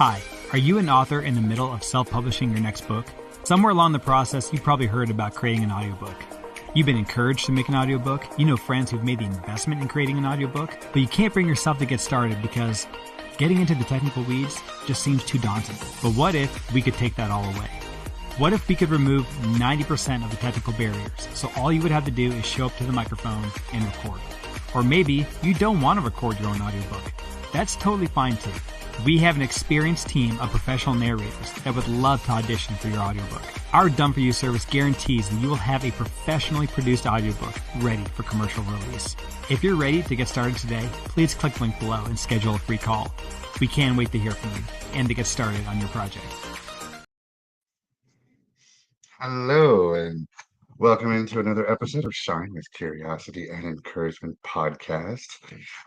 Hi, are you an author in the middle of self-publishing your next book? Somewhere along the process, you've probably heard about creating an audiobook. You've been encouraged to make an audiobook. You know friends who've made the investment in creating an audiobook, but you can't bring yourself to get started because getting into the technical weeds just seems too daunting. But what if we could take that all away? What if we could remove 90% of the technical barriers, so all you would have to do is show up to the microphone and record? Or maybe you don't want to record your own audiobook. That's totally fine too. We have an experienced team of professional narrators that would love to audition for your audiobook. Our Done For You service guarantees that you will have a professionally produced audiobook ready for commercial release. If you're ready to get started today, please click the link below and schedule a free call. We can't wait to hear from you and to get started on your project. Hello, and welcome into another episode of Shine with Curiosity and Encouragement podcast.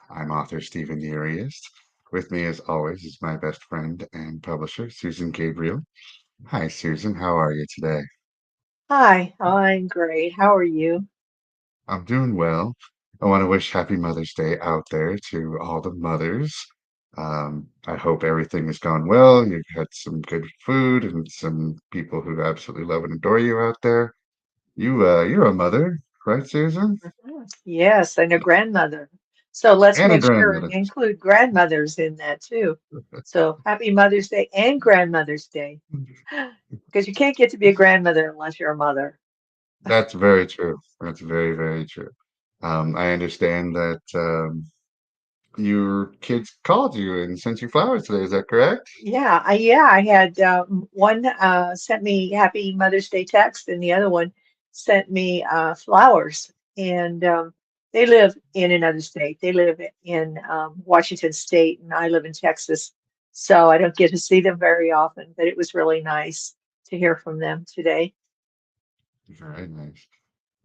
I'm author Stephen Uriest. With me, as always, is my best friend and publisher, Susan Gabriel. Hi, Susan. How are you today? Hi, I'm great. How are you? I'm doing well. I want to wish Happy Mother's Day out there to all the mothers. I hope everything has gone well. You've had some good food and some people who absolutely love and adore you out there. You're a mother, right, Susan? Yes, and a grandmother. So let's And a make sure grandmother. and include grandmothers in that too. So happy Mother's Day and Grandmother's Day. Because you can't get to be a grandmother unless you're a mother. That's very true. That's very, very true. I understand that your kids called you and sent you flowers today. Is that correct? I had one sent me Happy Mother's Day text, and the other one sent me flowers. And they live in another state. They live in Washington State, and I live in Texas. So I don't get to see them very often, but it was really nice to hear from them today. Very nice.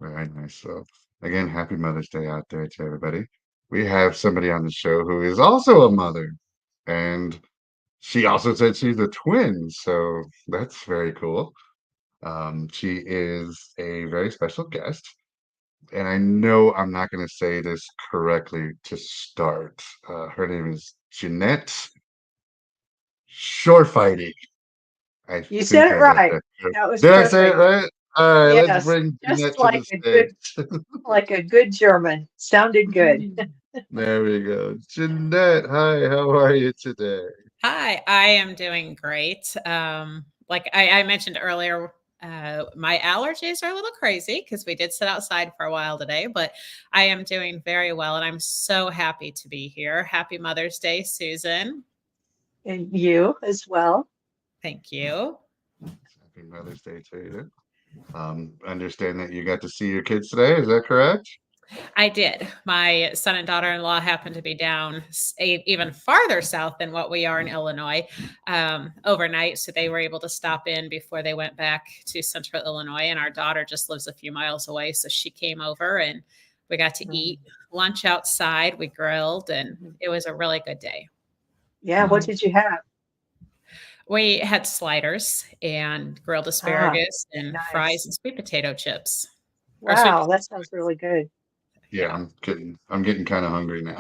Very nice. So, again, happy Mother's Day out there to everybody. We have somebody on the show who is also a mother, and she also said she's a twin. So that's very cool. She is a very special guest. And I know I'm not going to say this correctly to start. Her name is Jeannette Schorfheide. I You think said it I got right. that correct. That was Did I say it perfect. right? All right, let's Yes, bring just Jeanette to the like stage. like a good German. Sounded good. There we go. Jeanette, hi, how are you today? Hi, I am doing great. Like I mentioned earlier, my allergies are a little crazy because we did sit outside for a while today, but I am doing very well and I'm so happy to be here. Happy Mother's Day, Susan. And you as well. Thank you. Happy Mother's Day to you. Understand that you got to see your kids today, is that correct? I did. My son and daughter-in-law happen to be down even farther south than what we are in Illinois overnight. So they were able to stop in before they went back to central Illinois. And our daughter just lives a few miles away. So she came over and we got to eat lunch outside. We grilled and it was a really good day. Yeah, what did you have? We had sliders and grilled Ah, asparagus and fries nice. and sweet potato chips. Or sweet Wow, that sounds really good. Yeah, Yeah. I'm getting kind of hungry now.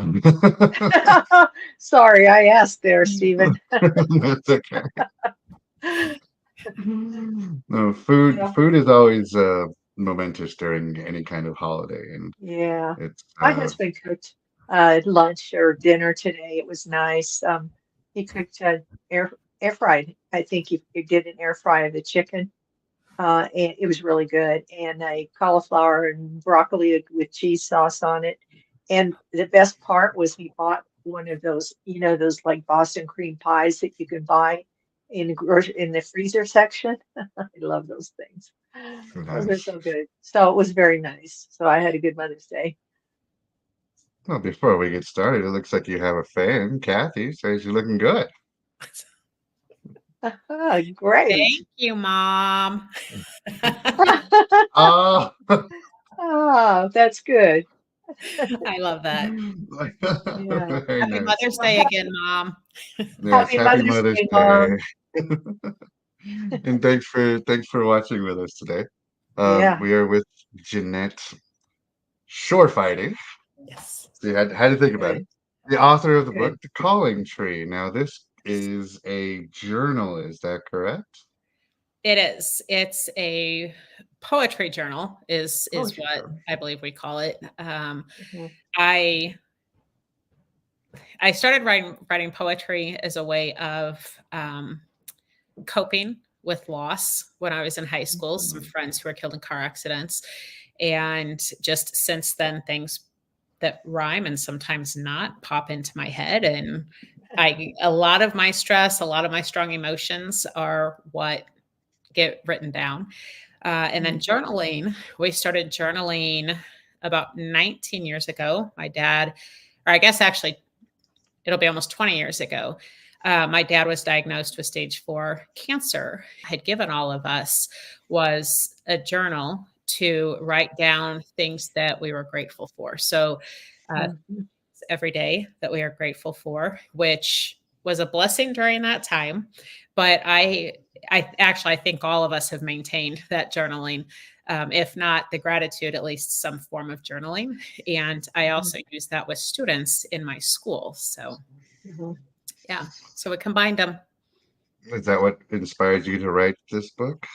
Sorry, I asked there, Stephen. That's okay. No, food Yeah, food is always momentous during any kind of holiday, and yeah. it's My husband cooked lunch or dinner today. It was nice. He cooked air fried. I think he did an air fry of the chicken. And it was really good. And a cauliflower and broccoli with cheese sauce on it. And the best part was he bought one of those, those like Boston cream pies that you can buy in the freezer section. I love those things. Those are nice. so good. So it was very nice. So I had a good Mother's Day. Well, before we get started, it looks like you have a fan. Kathy says you're looking good. Great. Thank you, Mom. Oh, Oh, that's good. I love that. Yeah. very Happy nice. Mother's Well, Day again, Mom. Yes, happy happy Mother's Mother's Day, Day. Mom. And thanks for watching with us today. Yeah. We are with Jeanette Schorfheide. Yes. So you had to think about it. Good. The author of the book, Good. The Calling Tree. Now, this is a journal. Is that correct? It is. It's a poetry journal is Poetry what journal. I believe we call it. Mhm. I I started writing poetry as a way of coping with loss when I was in high school. Some friends who were killed in car accidents, and just since then, things that rhyme and sometimes not pop into my head, and a lot of my stress, a lot of my strong emotions are what get written down. And then journaling, we started journaling about 19 years ago. My dad, or I guess actually it'll be almost 20 years ago. My dad was diagnosed with stage 4 cancer. Had given all of us was a journal to write down things that we were grateful for. So every day that we are grateful for, which was a blessing during that time. But I think all of us have maintained that journaling. If not the gratitude, at least some form of journaling. And I also use that with students in my school. So yeah, so we combined them. Is that what inspired you to write this book?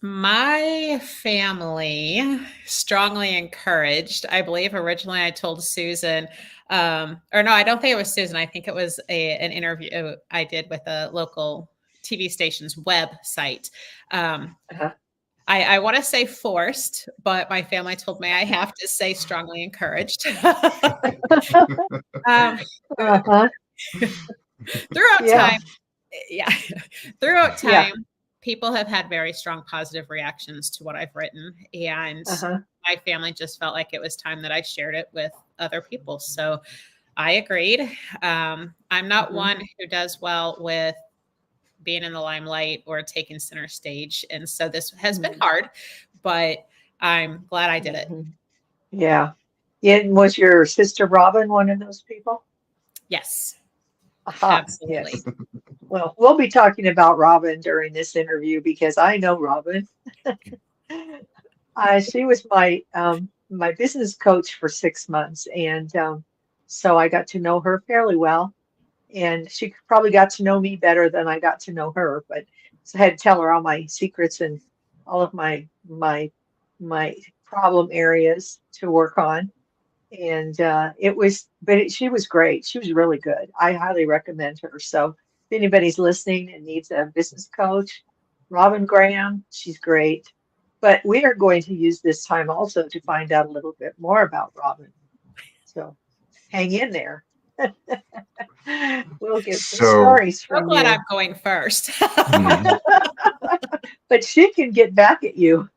My family strongly encouraged. I believe originally I told Susan, or no, I don't think it was Susan. I think it was an interview I did with a local TV station's website. I want to say forced, but my family told me I have to say strongly encouraged. um, throughout Yeah. time, yeah, throughout Yeah. time, people have had very strong positive reactions to what I've written, and my family just felt like it was time that I shared it with other people. So I agreed. I'm not one who does well with being in the limelight or taking center stage, and so this has been hard, but I'm glad I did it. Yeah. Yeah. And was your sister Robin one of those people? Yes, Aha. absolutely. Yes. Well, we'll be talking about Robin during this interview because I know Robin. She was my business coach for 6 months, and so I got to know her fairly well. And she probably got to know me better than I got to know her. But so I had to tell her all my secrets and all of my problem areas to work on. And she was great. She was really good. I highly recommend her. So if anybody's listening and needs a business coach, Robin Graham, she's great. But we are going to use this time also to find out a little bit more about Robin. So hang in there. We'll get some So, stories So from glad I'm you. going first. But she can get back at you.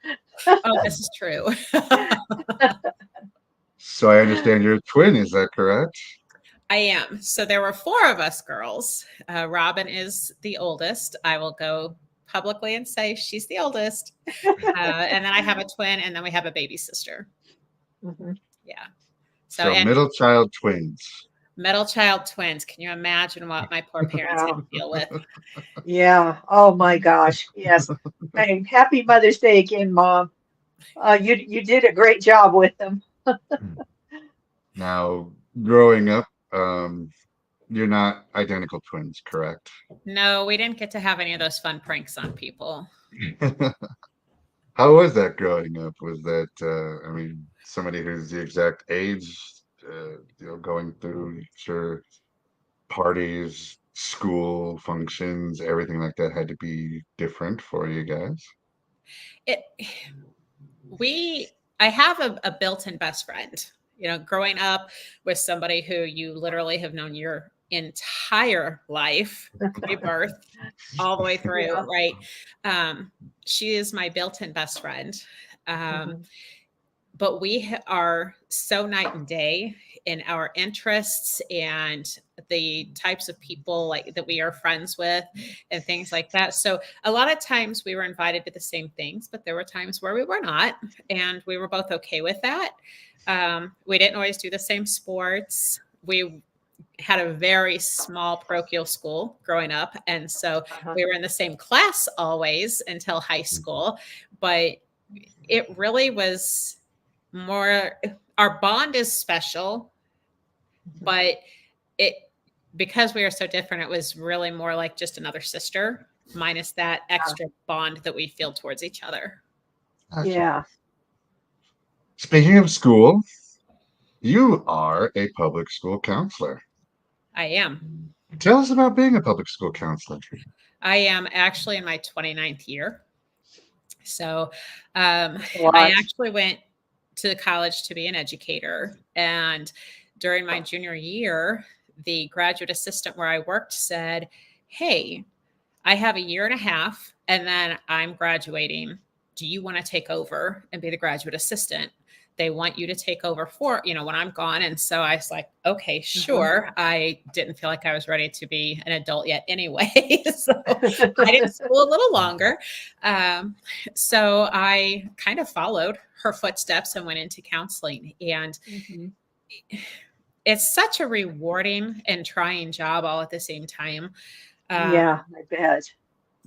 Oh, this is true. so I understand you're a twin. Is that correct? I am. So there were 4 of us girls. Robin is the oldest. I will go publicly and say she's the oldest. And then I have a twin, and then we have a baby sister. Yeah. So, So and middle child twins. middle child twins. Can you imagine what my poor parents had to deal with? Yeah. Oh my gosh. Yes. Hey, happy Mother's Day again, Mom. You did a great job with them. Now, growing up, you're not identical twins, correct? No, we didn't get to have any of those fun pranks on people. How was that growing up? Was that, I mean, somebody who's the exact age, going through sure parties, school functions, everything like that had to be different for you guys? It I have a built-in best friend. Growing up with somebody who you literally have known your entire life, birth all the way through, Yeah. right? She is my built-in best friend. But we are so night and day in our interests and the types of people like that we are friends with and things like that. So a lot of times we were invited to the same things, but there were times where we were not, and we were both okay with that. We didn't always do the same sports. We had a very small parochial school growing up, and so we were in the same class always until high school, but it really was more, our bond is special, but it because we are so different, it was really more like just another sister, minus that extra bond that we feel towards each other. Gotcha. Yeah. Speaking of school, you are a public school counselor. I am. Tell us about being a public school counselor. I am actually in my 29th year. So I What? actually went to college to be an educator. And during my junior year, the graduate assistant where I worked said, "Hey, I have a year and a half and then I'm graduating. Do you want to take over and be the graduate assistant? They want you to take over for, when I'm gone." And so I was like, okay, sure. I didn't feel like I was ready to be an adult yet anyway. So I did school a little longer. So I kind of followed her footsteps and went into counseling. And it's such a rewarding and trying job all at the same time. Yeah, I bet.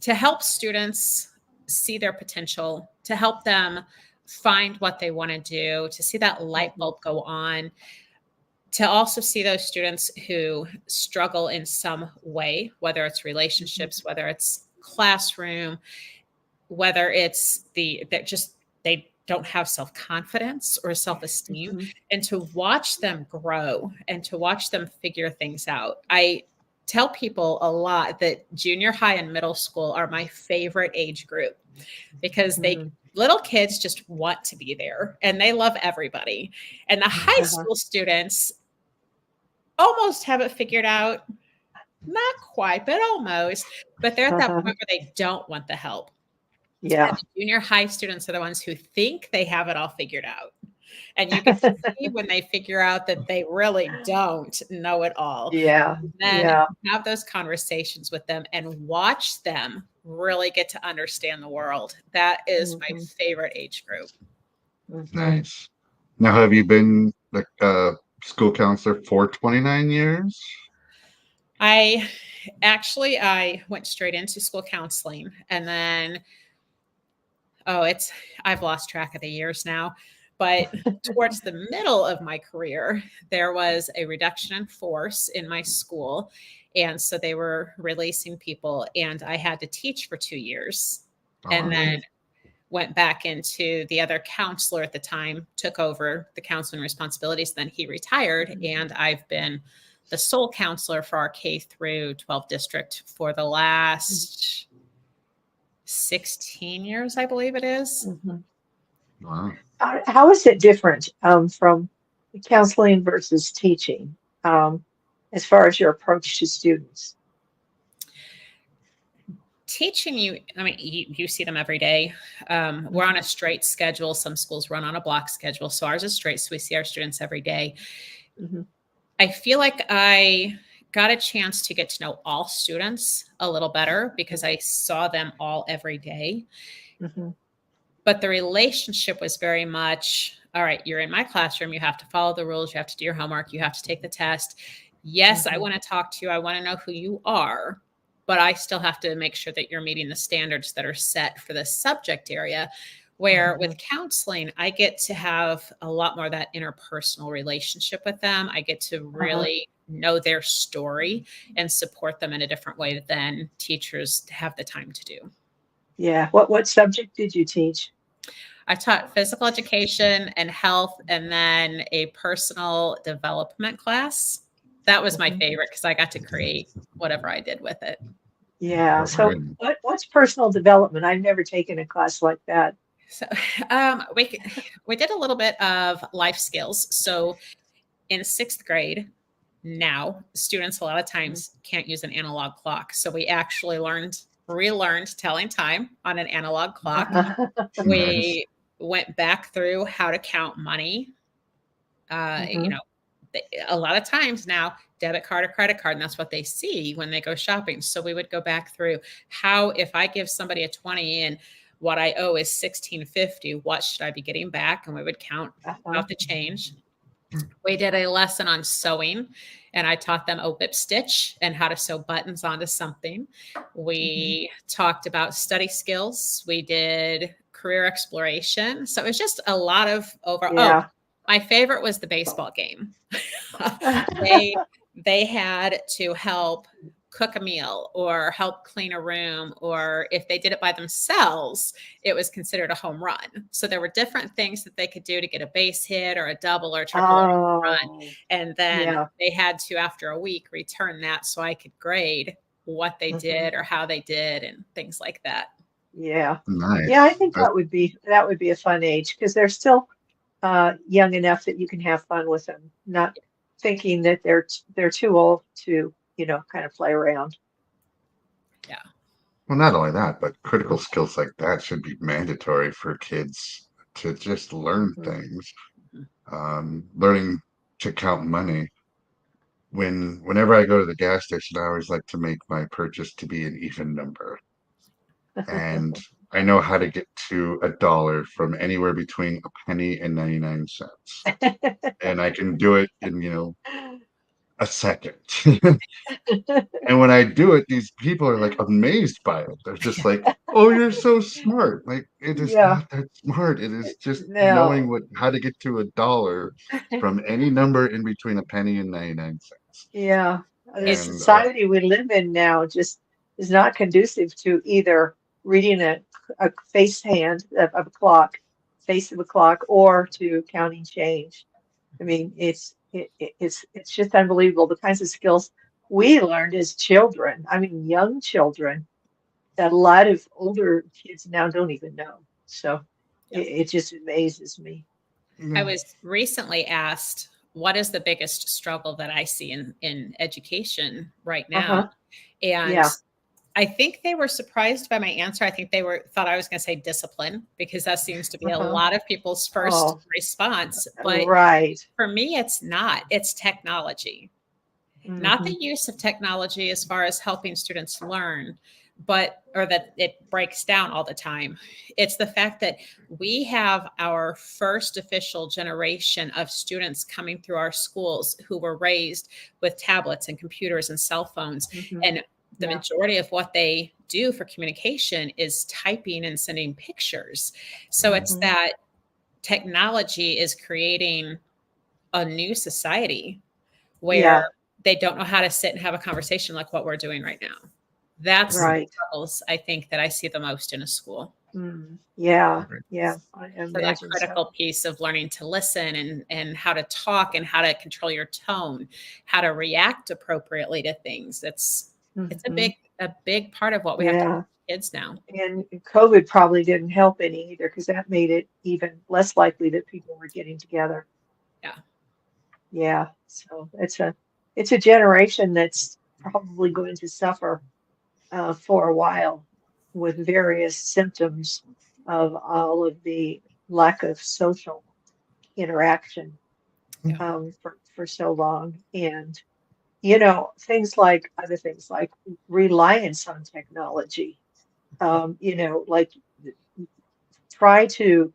To help students see their potential, to help them find what they want to do, to see that light bulb go on, to also see those students who struggle in some way, whether it's relationships, whether it's classroom, whether it's they don't have self-confidence or self-esteem, and to watch them grow and to watch them figure things out. I tell people a lot that junior high and middle school are my favorite age group because little kids just want to be there and they love everybody. And the high school students almost have it figured out. Not quite, but almost. But they're at that point where they don't want the help. Yeah. And the junior high students are the ones who think they have it all figured out. And you can see when they figure out that they really don't know it all. Yeah. And then have those conversations with them and watch them really get to understand the world. That is my favorite age group. Nice. Now, have you been like a school counselor for 29 years? I went straight into school counseling, and then I've lost track of the years now. But towards the middle of my career, there was a reduction in force in my school. And so they were releasing people, and I had to teach for 2 years. And then went back into the other counselor at the time, took over the counseling responsibilities. Then he retired, and I've been the sole counselor for our K through 12 district for the last 16 years, I believe it is. Wow. How is it different from counseling versus teaching as far as your approach to students? Teaching you see them every day. We're on a straight schedule. Some schools run on a block schedule. So ours is straight. So we see our students every day. I feel like I got a chance to get to know all students a little better because I saw them all every day. But the relationship was very much, all right, you're in my classroom. You have to follow the rules. You have to do your homework. You have to take the test. Yes, I want to talk to you. I want to know who you are. But I still have to make sure that you're meeting the standards that are set for the subject area. Where with counseling, I get to have a lot more of that interpersonal relationship with them. I get to really know their story and support them in a different way than teachers have the time to do. Yeah. What subject did you teach? I taught physical education and health, and then a personal development class. That was my favorite because I got to create whatever I did with it. Yeah. So what's personal development? I've never taken a class like that. So we did a little bit of life skills. So in 6th grade, now students a lot of times can't use an analog clock. So we actually relearned telling time on an analog clock. We went back through how to count money. A lot of times now, debit card or credit card, and that's what they see when they go shopping. So we would go back through how, if I give somebody a 20 and what I owe is $16.50, what should I be getting back? And we would count out the change. We did a lesson on sewing, and I taught them a whip stitch and how to sew buttons onto something. We talked about study skills. We did career exploration. So it was just a lot of my favorite was the baseball game. they had to help cook a meal or help clean a room, or if they did it by themselves, it was considered a home run. So there were different things that they could do to get a base hit or a double or triple or home run. Oh, And then yeah. they had to, after a week, return that so I could grade what they did or how they did and things like that. Yeah. Yeah, I Nice. think that would be a fun age because they're still young enough that you can have fun with them, not thinking that they're too old to, kind of play around. Yeah. Well, not only that, but critical skills like that should be mandatory for kids to just learn Hmm. things. Mhm. Learning to count money. Whenever I go to the gas station, I always like to make my purchase to be an even number. And I know how to get to $1 from anywhere between a penny and 99 cents. And I can do it in, a second. And when I do it, these people are like amazed by it. They're just like, "Oh, you're so smart." Like it is Yeah. not that smart. It is just knowing No. how to get to $1 from any number in between a penny and 99 cents. Yeah. The It's And society we live in now just is not conducive to either reading a face hand of a clock, face of a clock, or to counting change. I mean, it's just unbelievable the kinds of skills we learned as children. I mean, young children that a lot of older kids now don't even know. So yeah. it just amazes me. I yeah, was recently asked, what is the biggest struggle that I see in education right now? Uh-huh. And Yeah. I think they were surprised by my answer. I think they thought I was going to say discipline because that seems to be a Uh-huh. lot of people's first Oh, response. But right. for me, it's not. It's technology, not Hmm. the use of technology as far as helping students learn, but or that it breaks down all the time. It's the fact that we have our first official generation of students coming through our schools who were raised with tablets and computers and cell phones, Hmm. and the Yeah. majority of what they do for communication is typing and sending pictures. So it's Hmm. that technology is creating a new society where Yeah. they don't know how to sit and have a conversation like what we're doing right now. That's the Right. struggles I think that I see the most in a school. Mm. Yeah. right. Yeah. I So that imagine so. critical piece of learning to listen and how to talk and how to control your tone, how to react appropriately to things. It's Hmm. a big part of what we have to Yeah. teach kids now. And COVID probably didn't help any either because that made it even less likely that people were getting together. Yeah. Yeah. So it's a generation that's probably going to suffer for a while with various symptoms of all of the lack of social interaction Yeah. for so long. And, things like other things like reliance on technology, like try to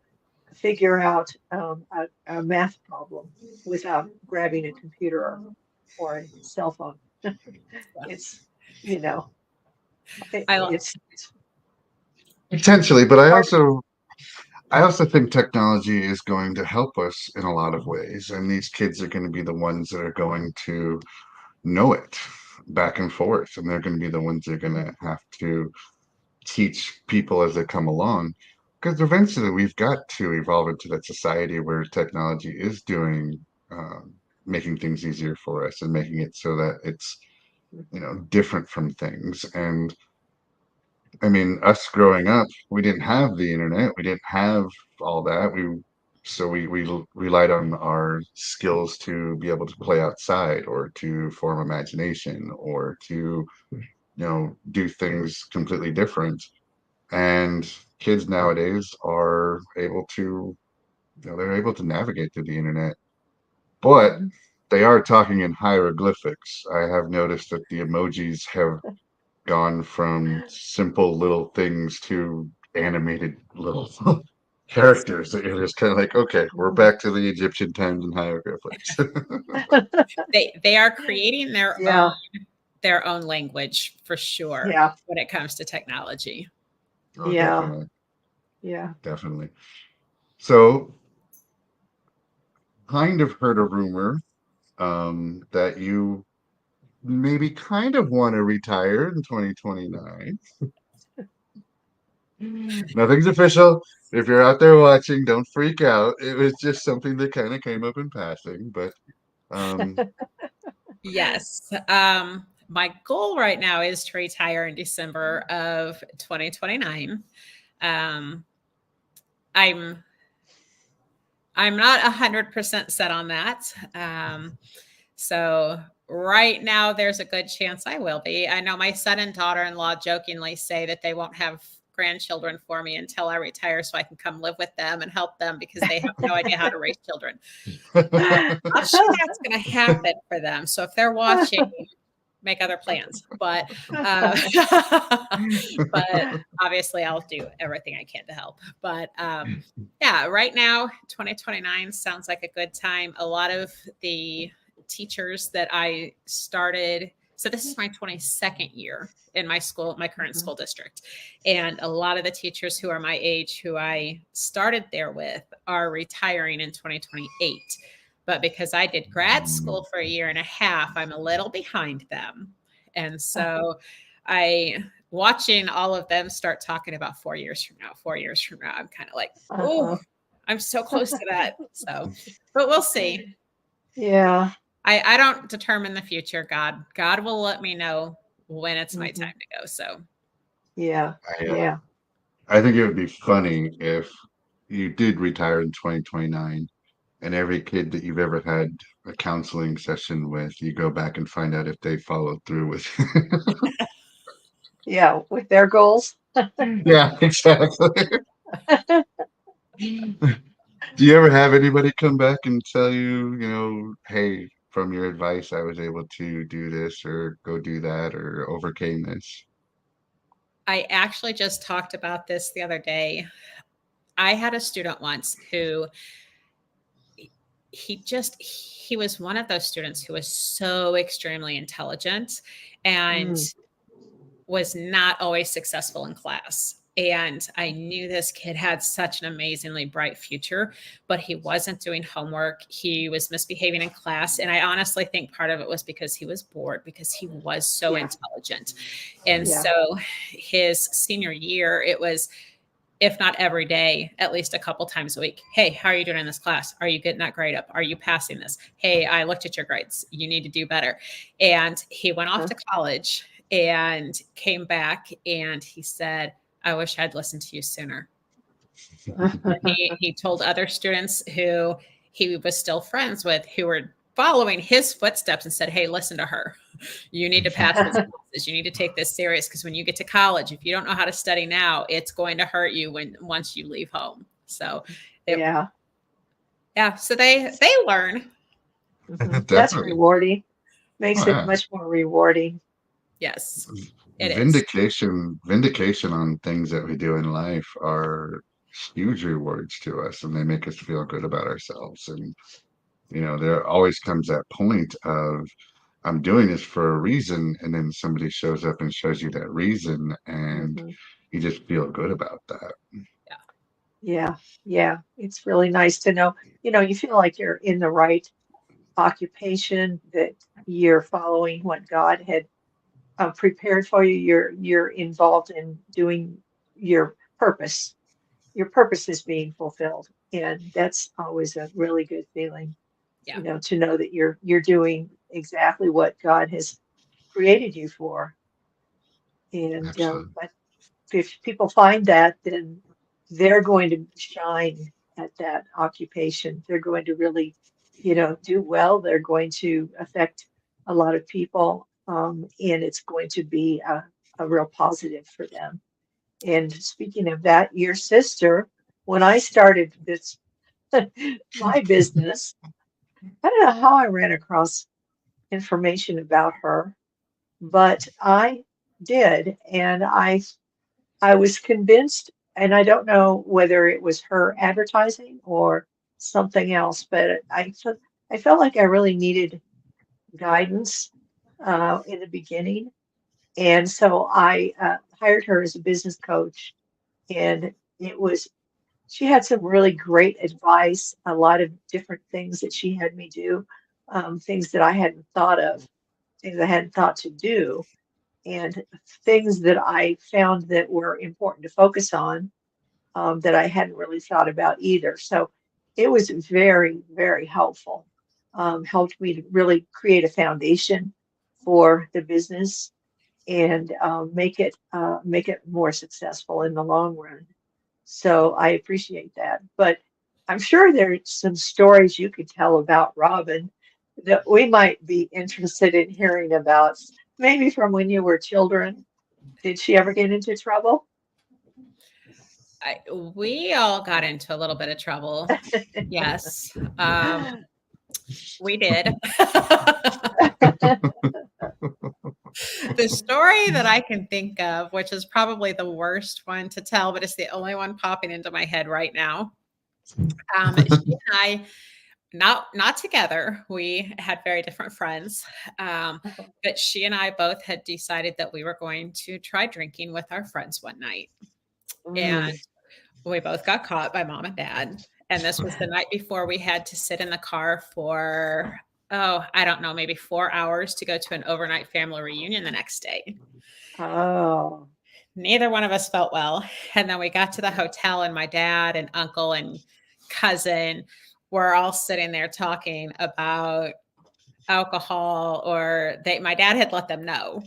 figure out a math problem without grabbing a computer or a cell phone. It's, you know, I it's Potentially, but hard. I also think technology is going to help us in a lot of ways, and these kids are going to be the ones that are going to know it back and forth, and they're going to be the ones that are going to have to teach people as they come along. Because eventually we've got to evolve into that society where technology is doing, making things easier for us and making it so that it's, different from things. And I mean, us growing up, we didn't have the internet, we didn't have all that. So we relied on our skills to be able to play outside or to form imagination or to, do things completely different. And kids nowadays are able to, they're able to navigate through the internet, but Mhm. they are talking in hieroglyphics. I have noticed that the emojis have gone from simple little things to animated little characters that you're just kind of like, okay, we're Mhm. back to the Egyptian times and hieroglyphics. they are creating Yeah, their own language for sure yeah, when it comes to technology. Oh, yeah, definitely, yeah. definitely. So, kind of heard a rumor that you maybe kind of want to retire in 2029. Nothing's official. If you're out there watching, don't freak out. It was just something that kind of came up in passing, but um Yes. My goal right now is to retire in December of 2029. Um, I'm I'm not 100% set on that. So right now, there's a good chance I will be. I know my son and daughter-in-law jokingly say that they won't have grandchildren for me until I retire so I can come live with them and help them because they have no idea how to raise children. Not sure that's going to happen for them. So if they're watching, make other plans. But but obviously I'll do everything I can to help. But yeah, right now 2029 sounds like a good time. A lot of the teachers that I started, so this is my 22nd year in my school, my current school district. And a lot of the teachers who are my age who I started there with are retiring in 2028. But because I did grad school for a year and a half, I'm a little behind them. And so I watching all of them start talking about 4 years from now, 4 years from now, I'm kind of like, oh, I'm so close to that. So, but we'll see. Yeah. I don't determine the future. God will let me know when it's my time to go. So Yeah. Yeah. I think it would be funny if you did retire in 2029 and every kid that you've ever had a counseling session with, you go back and find out if they followed through with. Yeah. With their goals. Yeah, exactly. Do you ever have anybody come back and tell you, hey, from your advice, I was able to do this or go do that or overcame this? I actually just talked about this the other day. I had a student once who he was one of those students who was so extremely intelligent and was not always successful in class. And I knew this kid had such an amazingly bright future, but he wasn't doing homework. He was misbehaving in class. And I honestly think part of it was because he was bored because he was so intelligent. And so his senior year, it was, if not every day, at least a couple times a week. Hey, how are you doing in this class? Are you getting that grade up? Are you passing this? Hey, I looked at your grades. You need to do better. And he went off to college and came back and he said, I wish I'd listened to you sooner. He told other students who he was still friends with who were following his footsteps and said, hey, listen to her. You need to pass this classes. You need to take this serious because when you get to college, if you don't know how to study now, it's going to hurt you once you leave home. So so they learn. That's rewarding. Makes it much more rewarding. Yes. Vindication on things that we do in life are huge rewards to us, and they make us feel good about ourselves. And there always comes that point of I'm doing this for a reason, and then somebody shows up and shows you that reason, and you just feel good about that. Yeah. It's really nice to know, you feel like you're in the right occupation, that you're following what God had prepared for you. You're involved in doing your purpose. Your purpose is being fulfilled, and that's always a really good feeling. To know that you're doing exactly what God has created you for. And but if people find that, then they're going to shine at that occupation. They're going to really, do well. They're going to affect a lot of people, and it's going to be a real positive for them. And speaking of that, your sister, when I started this my business, I don't know how I ran across information about her, but I did, and I was convinced, and I don't know whether it was her advertising or something else, but I felt like I really needed guidance in the beginning, and so I hired her as a business coach, and she had some really great advice, a lot of different things that she had me do, things that I hadn't thought of. things I hadn't thought to do, and things that I found that were important to focus on, that I hadn't really thought about either. So it was very, very helpful. Helped me to really create a foundation for the business and make it more successful in the long run. So I appreciate that. But I'm sure there's some stories you could tell about Robin that we might be interested in hearing about, maybe from when you were children. Did she ever get into trouble? We all got into a little bit of trouble. Yes, we did. The story that I can think of, which is probably the worst one to tell, but it's the only one popping into my head right now. She and I, not together. We had very different friends, but she and I both had decided that we were going to try drinking with our friends one night, and Mm. we both got caught by mom and dad. And this was the night before we had to sit in the car for, oh, I don't know, maybe 4 hours to go to an overnight family reunion the next day. Oh, Neither one of us felt well. And then we got to the hotel, and my dad and uncle and cousin were all sitting there talking about alcohol, or my dad had let them know.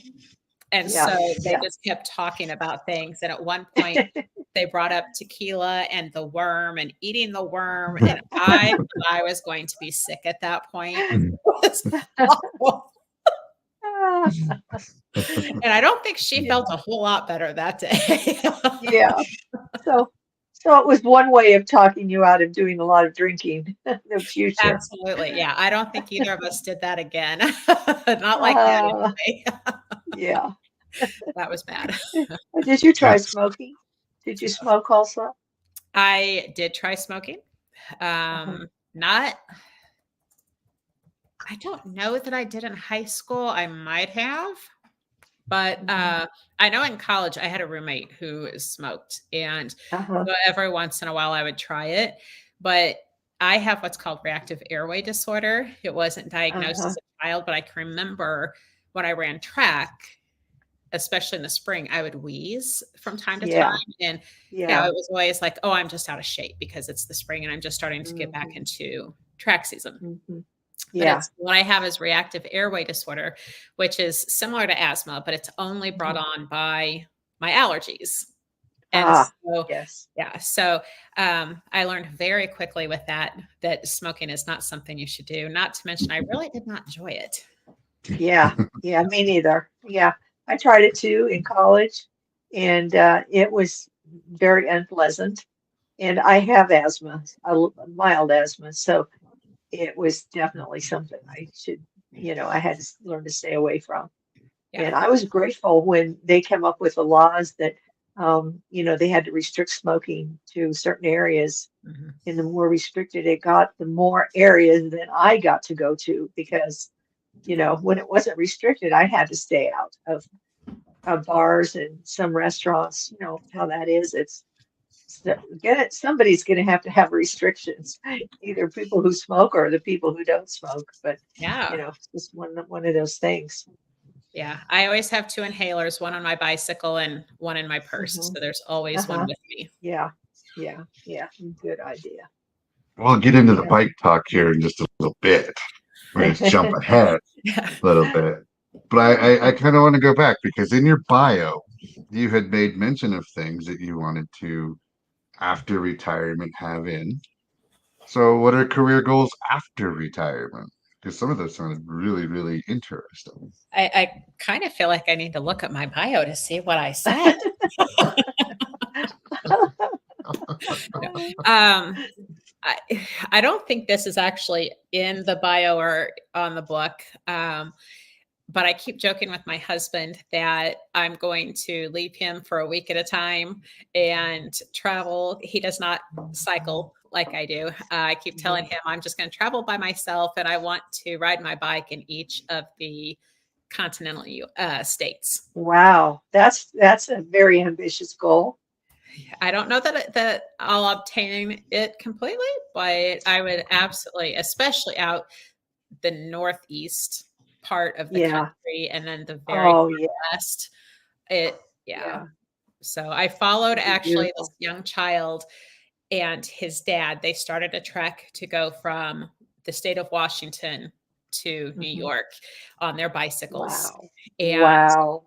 And yeah, so they yeah. just kept talking about things. And at one point, they brought up tequila and the worm and eating the worm. And I thought I was going to be sick at that point. It was awful. And I don't think she felt a whole lot better that day. Yeah. So, so it was one way of talking you out of doing a lot of drinking in the future. Absolutely. Yeah. I don't think either of us did that again. Not like that Uh, anyway. yeah. That was bad. Did you try smoking? Did you smoke also? I did try smoking. Uh-huh. Not, I don't know that I did in high school. I might have, but I know in college I had a roommate who smoked, and Uh-huh. so every once in a while I would try it. But I have what's called reactive airway disorder. It wasn't diagnosed Uh-huh. as a child, but I can remember when I ran track, especially in the spring, I would wheeze from time to time. Yeah. And Yeah. it was always like, oh, I'm just out of shape because it's the spring and I'm just starting to get back Hmm. into track season. Hmm. But Yeah. it's what I have is reactive airway disorder, which is similar to asthma, but it's only brought Mhm. on by my allergies. And Ah, so, yes. yeah, so I learned very quickly with that smoking is not something you should do. Not to mention, I really did not enjoy it. Yeah. Yeah. Me neither. Yeah. I tried it too in college, and it was very unpleasant. And I have asthma, mild asthma, so it was definitely something I should, I had to learn to stay away from. Yeah. And I was grateful when they came up with the laws that, they had to restrict smoking to certain areas. Mhm. And the more restricted it got, the more areas that I got to go to because, when it wasn't restricted, I had to stay out of bars and some restaurants. You know how that is. Somebody's going to have restrictions, either people who smoke or the people who don't smoke. But Yeah. it's just one of those things. Yeah. I always have 2 inhalers, one on my bicycle and one in my purse. Hmm. So there's always one Uh-huh. with me. Yeah. Yeah. Yeah. Good idea. We'll get into the Yeah. bike talk here in just a little bit. We're going to jump ahead Yeah. a little bit. But I kind of want to go back because in your bio, you had made mention of things that you wanted to, after retirement, have in. So, what are career goals after retirement? Because some of those sounded really, really interesting. I kind of feel like I need to look at my bio to see what I said. No. I don't think this is actually in the bio or on the book. But I keep joking with my husband that I'm going to leave him for a week at a time and travel. He does not cycle like I do. I keep telling him I'm just going to travel by myself, and I want to ride my bike in each of the continental states. Wow, that's a very ambitious goal. I don't know that I'll obtain it completely, but I would absolutely, especially out the northeast part of the Yeah. McKendree, and then the very Oh, yeah. last, yeah. Yeah. So I followed It'd be actually this beautiful. young child and his dad. They started a trek to go from the state of Washington to New Mhm. York on their bicycles. Wow. And Wow.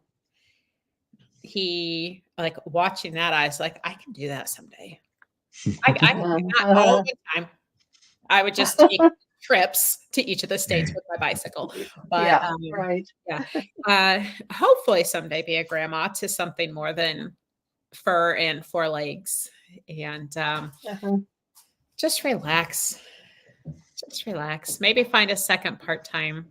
he, like, watching that, I was like, I can do that someday. I can do that all the time. I would just take trips to each of the states with my bicycle. But Yeah, right. hopefully someday be a grandma to something more than fur and four legs, and Uh-huh. just relax. Just relax. Maybe find a second part-time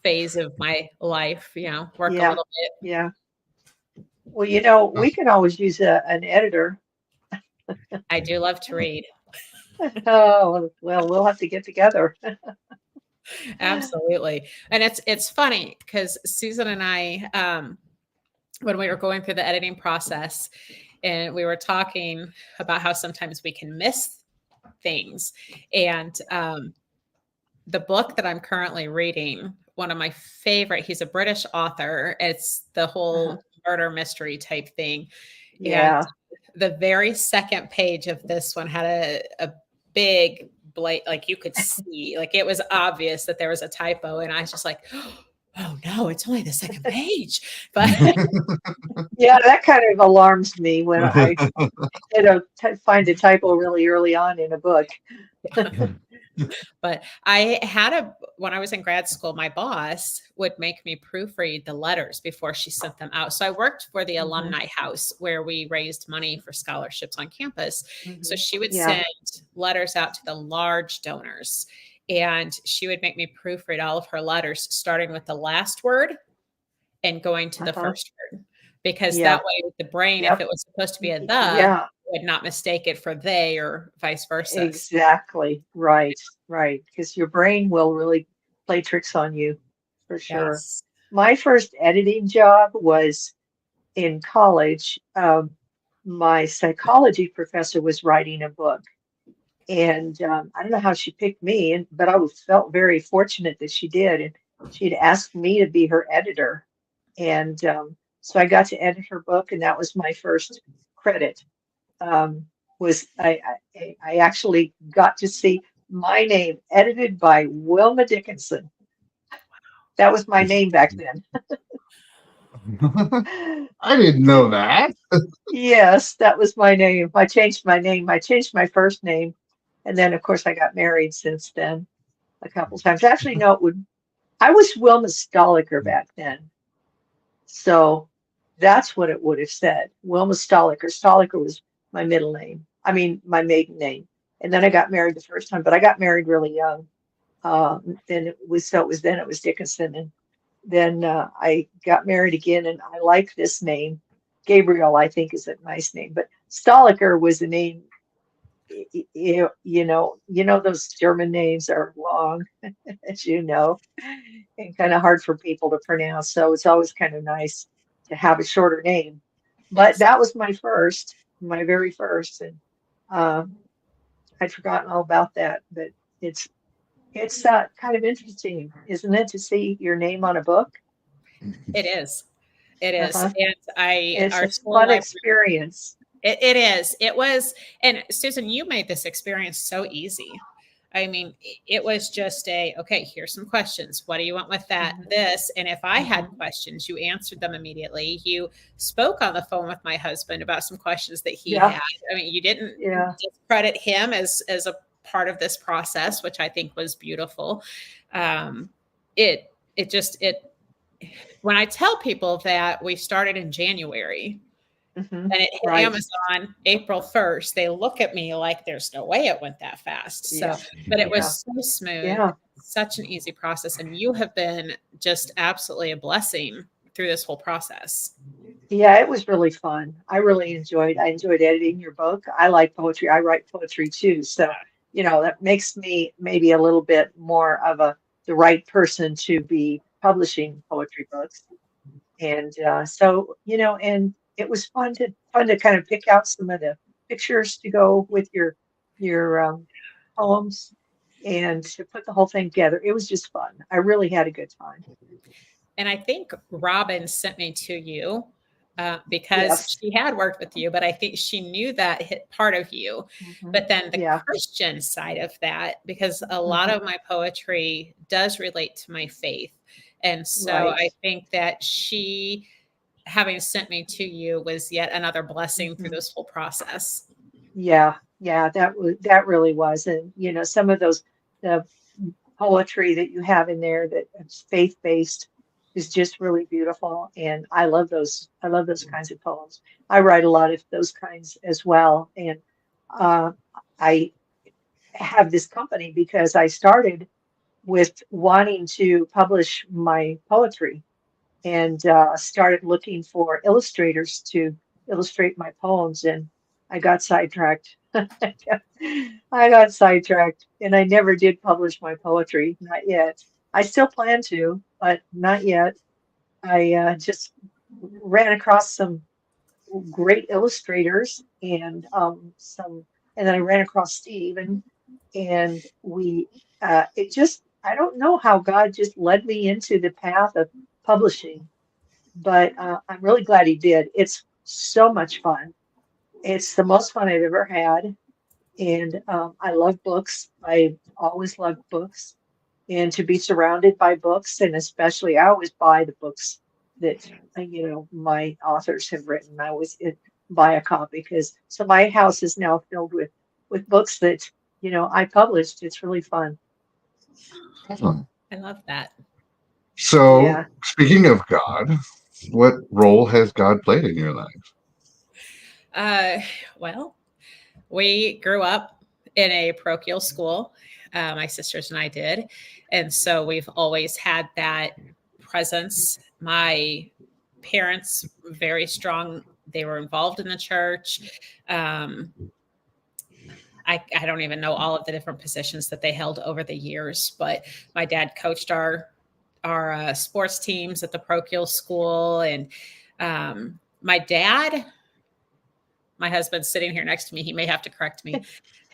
phase of my life, work a Yeah. little Yeah. Well, Oh, we could always use an editor. bit. I do love to read. Oh, well, we'll have to get together. Absolutely. And it's funny because Susan and I, when we were going through the editing process, and we were talking about how sometimes we can miss things. And the book that I'm currently reading, one of my favorite, he's a British author. It's the Uh-huh. whole murder mystery type thing. And Yeah. the very second page of this one had a big blade, like you could see, like it was obvious that there was a typo. And I was just like, oh no, it's only the second page. But Yeah, that kind of alarms me when I find a typo really early on in a book. But when I was in grad school, my boss would make me proofread the letters before she sent them out. So I worked for the Mhm. alumni house where we raised money for scholarships on campus. So Mhm. she would Yeah. send letters out to the large donors, and she would make me proofread all of her letters, starting with the last word and going to the Uh-huh. first word. Because Yeah. that way, the brain, if Yep. it was supposed to be a the, Yeah, would not mistake it for they or vice versa. exactly. Right. Right. Because your brain will really play tricks on you for sure. Yes. My first editing job was in college. My psychology professor was writing a book, and I don't know how she picked me, but felt very fortunate that she did. And she'd asked me to be her editor, and so I got to edit her book, and that was my first credit. Um, was I actually got to see my name edited by Wilma Dickinson. That was my name back then. I didn't know that. Yes, that was my name. I changed my name. I changed my first name. And then, of course, I got married since then a couple times. Actually, no, I was Wilma Stoliker back then. So that's what it would have said. Wilma Stoliker. Stoliker was my middle name. I mean, my maiden name. And then I got married the first time, but I got married really young. Then it was Dickinson. And then I got married again, and I like this name. Gabriel, I think, is a nice name, but Stoliker was a name. Those German names are long, as you know, and kind of hard for people to pronounce. So it's always kind of nice to have a shorter name. But Yes. that was my very first, and um, I'd forgotten all about that. But it's it's kind of interesting, isn't it, to see your name on a book? It is. It is. Uh-huh. And It's our a school fun library, experience. it is. It was, and Susan, you made this experience so easy. I mean, it was just okay, here's some questions. What do you want with that? Mhm. This. And if I had Mhm. questions, you answered them immediately. You spoke on the phone with my husband about some questions that he Yeah, had. I mean, you didn't yeah, discredit him as a part of this process, which I think was beautiful. Um, it just, when I tell people that we started in January hmm, and it hit right. Amazon April 1st, they look at me like there's no way it went that fast. Yeah, So, but it yeah, was so smooth, yeah, such an easy process. And you have been just absolutely a blessing through this whole process. yeah. It was really fun. I enjoyed editing your book. I like poetry. I write poetry too. So, that makes me maybe a little bit more of the right person to be publishing poetry books. And and it was fun to kind of pick out some of the pictures to go with your poems. and to put the whole thing together. It was just fun. I really had a good time. And I think Robin sent me to you because Yes. she had worked with you, but I think she knew that hit part of you. Mhm. But then the Yeah. Christian side of that, because a lot Mhm. of my poetry does relate to my faith. And so Right. I think that she, having sent me to you, was yet another blessing through Mhm. this whole process. Yeah. Yeah. That really was. And some of those the poetry that you have in there that is faith-based is just really beautiful. And I love those. I love those kinds of poems. I write a lot of those kinds as well. And uh, I have this company because I started with wanting to publish my poetry and started looking for illustrators to illustrate my poems. And I got sidetracked. I got sidetracked and I never did publish my poetry, not yet. I still plan to, but not yet. I just ran across some great illustrators and then I ran across Steve and we it just I don't know how God just led me into the path of publishing, but I'm really glad he did. It's so much fun. It's the most fun I've ever had, and I love books. I always loved books, and to be surrounded by books, and especially I always buy the books that my authors have written. I always buy a copy because so my house is now filled with books that I published. It's really fun. Definitely. I love that. So, Yeah. speaking of God, what role has God played in your life? Uh, well, we grew up in a parochial school. My sisters and I did. And so we've always had that presence. My parents, very strong, they were involved in the church. I don't even know all of the different positions that they held over the years, but my dad coached our sports teams at the parochial school. And my dad, my husband's sitting here next to me. He may have to correct me.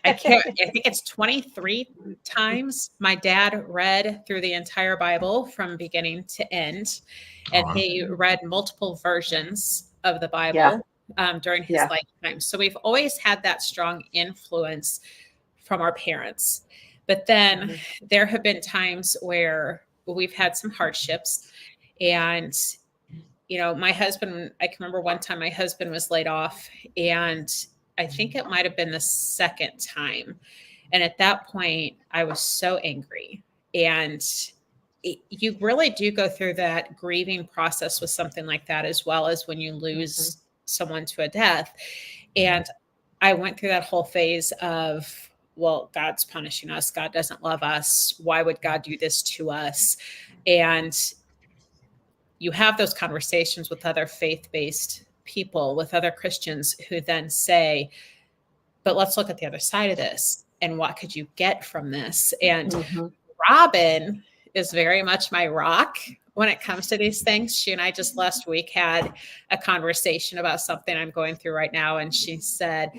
I think it's 23 times my dad read through the entire Bible from beginning to end. And Oh, he read multiple versions of the Yeah. Bible during his Yeah. lifetime. So we've always had that strong influence from our parents. But then Mhm. there have been times where we've had some hardships. And my husband, I can remember one time my husband was laid off, and I think it might have been the second time. And at that point, I was so angry. And you really do go through that grieving process with something like that, as well as when you Mhm. lose someone to a death. And I went through that whole phase of, well, God's punishing us. God doesn't love us. Why would God do this to us? And you have those conversations with other faith-based people, with other Christians who then say, but let's look at the other side of this. And what could you get from this? And Mhm. Robin is very much my rock when it comes to these things. She and I just last week had a conversation about something I'm going through right now. And she said,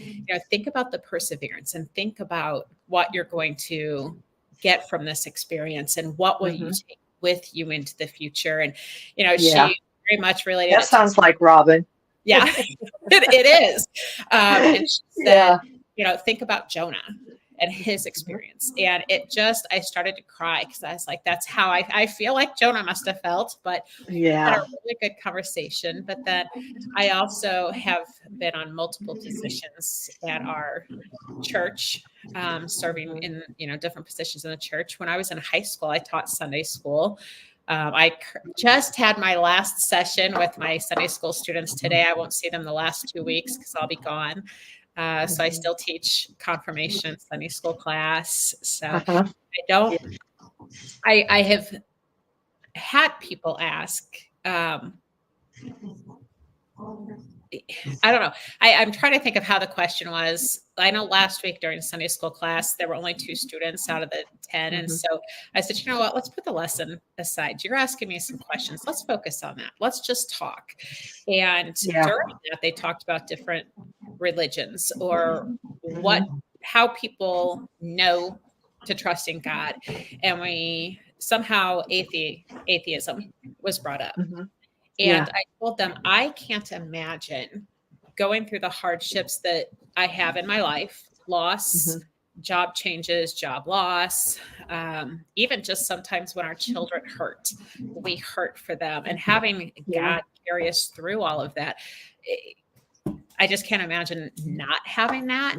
think about the perseverance and think about what you're going to get from this experience and what will you Mhm. take with you into the future. And, Yeah. she very much related That it to, sounds like Robin. yeah, it is. And she said, Yeah. think about Jonah and his experience. And I started to cry because I was like, that's how I feel like Jonah must have felt. But we had a Yeah. really good conversation. But then I also have been on multiple positions at our church, serving Mhm. in different positions in the church. When I was in high school, I taught Sunday school. I just had my last session with my Sunday school students today. I won't see them the last 2 weeks because I'll be gone. So I Mhm. still teach confirmation Sunday school class. So Uh-huh. I don't. I have had people ask. I don't know. I'm trying to think of how the question was. I know last week during Sunday school class, there were only 2 students out of the 10. And Mhm. so I said, you know what? Let's put the lesson aside. You're asking me some questions. Let's focus on that. Let's just talk. And Yeah. during that, they talked about different religions or Mhm. how people know to trusting God. And we somehow atheism was brought up. Mm-hmm. And I told them, I can't imagine going through the hardships that I have in my life, loss, job changes, job loss, even just sometimes when our children hurt, we hurt for them. And having God carry us through all of that, I just can't imagine not having that,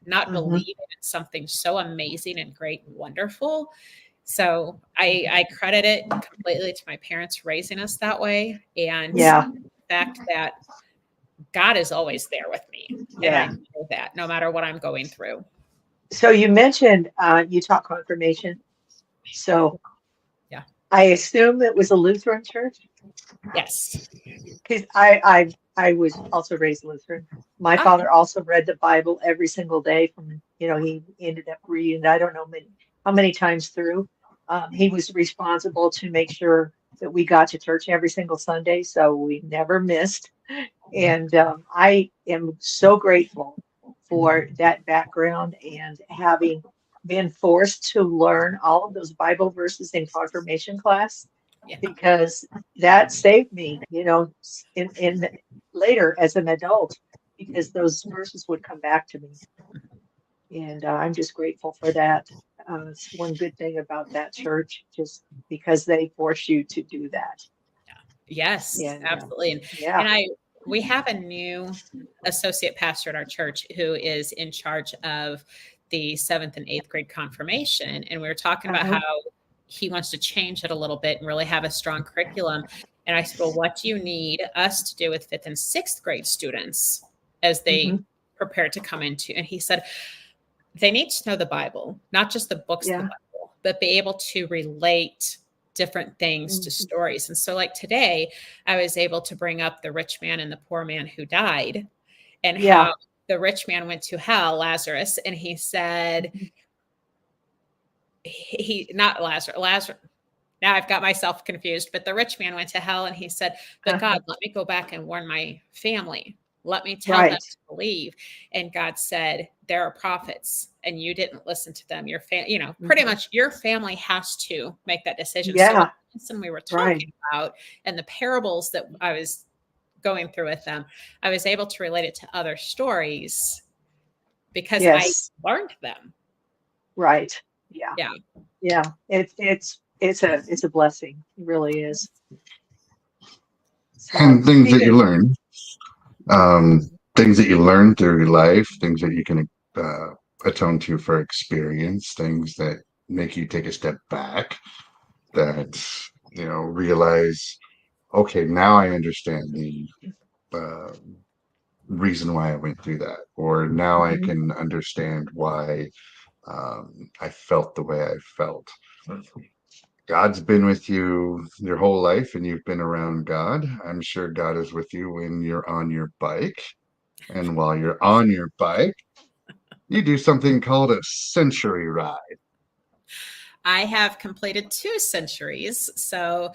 not believing in something so amazing and great and wonderful. So I credit it completely to my parents raising us that way. And the fact that God is always there with me. And I know that no matter what I'm going through. So you mentioned you taught confirmation. So I assume it was a Lutheran church? Yes. Because I was also raised Lutheran. My father also read the Bible every single day from, he ended up reading, I don't know how many times through. He was responsible to make sure that we got to church every single Sunday, so we never missed. And I am so grateful for that background and having been forced to learn all of those Bible verses in confirmation class, because that saved me, in later as an adult, because those verses would come back to me. And I'm just grateful for that. It's one good thing about that church, just because they force you to do that. Yes, absolutely. And we have a new associate pastor at our church who is in charge of the 7th and 8th grade confirmation. And we were talking about how he wants to change it a little bit and really have a strong curriculum. And I said, well, what do you need us to do with 5th and 6th grade students as they prepare to come into? And he said, they need to know the Bible, not just the books of the Bible, but be able to relate different things to stories. And so like today, I was able to bring up the rich man and the poor man who died, and how the rich man went to hell, Lazarus, and he said, not Lazarus. Now I've got myself confused, but the rich man went to hell and he said, but God, let me go back and warn my family. Let me tell them to believe. And God said, there are prophets and you didn't listen to them. Your pretty much your family has to make that decision. Yeah. So we were talking about, and the parables that I was going through with them, I was able to relate it to other stories because I learned them. Right. Yeah. Yeah. Yeah. It's a blessing. It really is. So, and things that you learn. Things that you learn through your life, things that you can atone to for experience, things that make you take a step back, that, realize, okay, now I understand the reason why I went through that, or now I can understand why I felt the way I felt. God's been with you your whole life and you've been around God. I'm sure God is with you when you're on your bike. And while you're on your bike, you do something called a century ride. I have completed 2 centuries. So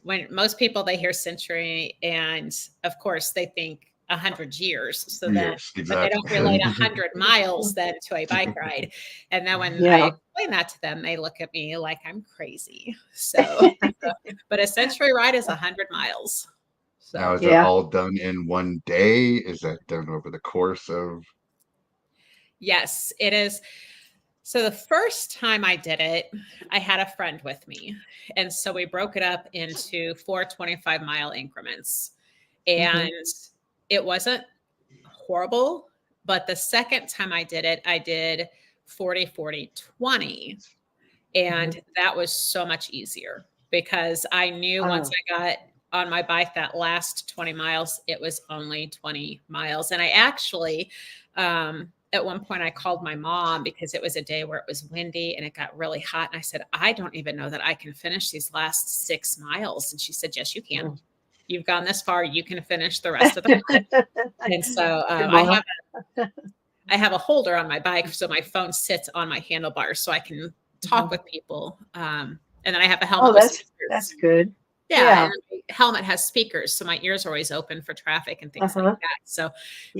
when most people, they hear century, and of course they think 100 years. So but they don't relate 100 miles then to a bike ride. And then when I explain that to them, they look at me like I'm crazy. So, but a century ride is 100 miles. So, now, is it all done in one day? Is that done over the course of? Yes, it is. So the first time I did it, I had a friend with me. And so we broke it up into 4 25-mile increments. And it wasn't horrible. But the second time I did it, I did 40, 40, 20. And that was so much easier because I knew once I got on my bike that last 20 miles, it was only 20 miles. And I actually, at one point I called my mom because it was a day where it was windy and it got really hot. And I said, I don't even know that I can finish these last 6 miles. And she said, yes, you can. You've gone this far. You can finish the rest of the ride. And so I have a holder on my bike. So my phone sits on my handlebars so I can talk with people. And then I have a helmet. That's good. Yeah, and my helmet has speakers, so my ears are always open for traffic and things like that. So,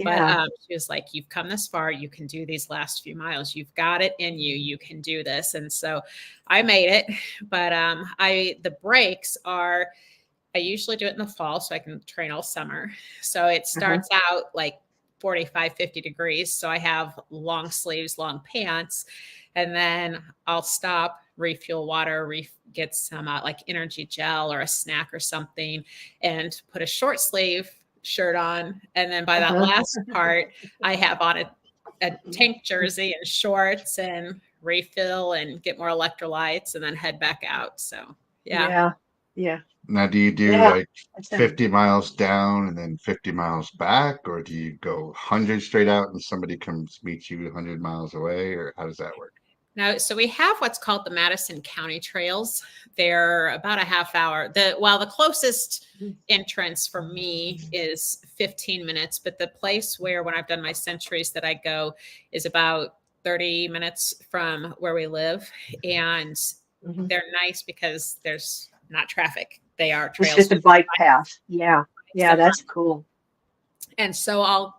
but she was like, "You've come this far. You can do these last few miles. You've got it in you. You can do this." And so, I made it. But the breaks are. I usually do it in the fall so I can train all summer. So it starts out like 45, 50 degrees. So I have long sleeves, long pants, and then I'll stop, refuel water, get some like energy gel or a snack or something, and put a short sleeve shirt on. And then by that last part, I have on a tank jersey and shorts and refill and get more electrolytes and then head back out. So Yeah. Now, do you do like 50 miles down and then 50 miles back, or do you go 100 straight out and somebody comes meet you 100 miles away, or how does that work? No, so we have what's called the Madison County Trails. They're about a half hour. The closest entrance for me is 15 minutes, but the place where when I've done my centuries that I go is about 30 minutes from where we live. And they're nice because there's not traffic. They are trails. It's just a bike path. Yeah. Yeah, that's cool. And so I'll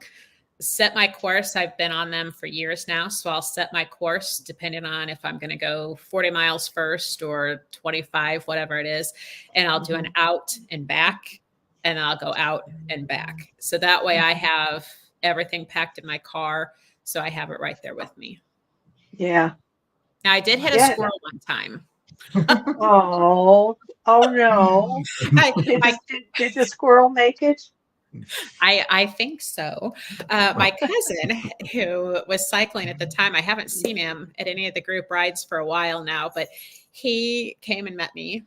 set my course. I've been on them for years now. So I'll set my course depending on if I'm going to go 40 miles first or 25, whatever it is. And I'll do an out and back, and I'll go out and back. So that way I have everything packed in my car. So I have it right there with me. Yeah. Now I did hit a squirrel one time. Oh no. Did the squirrel make it? I think so. My cousin, who was cycling at the time, I haven't seen him at any of the group rides for a while now, but he came and met me